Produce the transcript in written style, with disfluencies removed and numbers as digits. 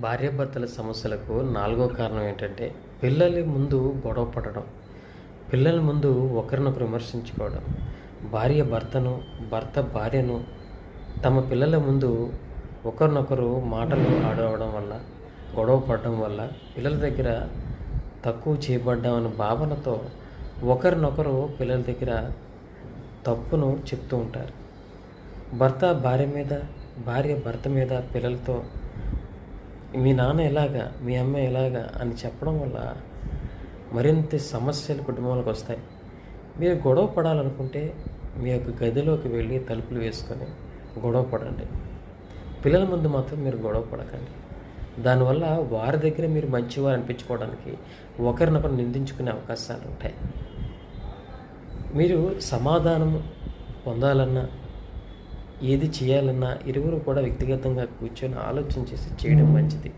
భార్యాభర్తల సమస్యలకు నాలుగో కారణం ఏంటంటే పిల్లల ముందు గొడవ పడడం, పిల్లల ముందు ఒకరినొకరు విమర్శించుకోవడం, భార్య భర్తను, భర్త భార్యను తమ పిల్లల ముందు ఒకరినొకరు మాటలు ఆడవడం వల్ల, గొడవ పడడం వల్ల పిల్లల దగ్గర తక్కువ చేయబడ్డామన్న భావనతో ఒకరినొకరు పిల్లల దగ్గర తప్పును చెప్తూ ఉంటారు. భర్త భార్య మీద, భార్య భర్త మీద పిల్లలతో మీ నాన్న ఎలాగా, మీ అమ్మ ఎలాగా అని చెప్పడం వల్ల మరింత సమస్యలు కుటుంబాలకు వస్తాయి. మీరు గొడవ పడాలనుకుంటే మీ యొక్క గదిలోకి వెళ్ళి తలుపులు వేసుకొని గొడవ పడండి. పిల్లల ముందు మాత్రం మీరు గొడవ పడకండి. దానివల్ల వారి దగ్గర మీరు మంచివారు అనిపించుకోవడానికి ఒకరినొకరు నిందించుకునే అవకాశాలు ఉంటాయి. మీరు సమాధానం పొందాలన్నా, ఏది చేయాలన్నా ఇరువురు కూడా వ్యక్తిగతంగా కూర్చొని ఆలోచన చేసి చేయడం మంచిది.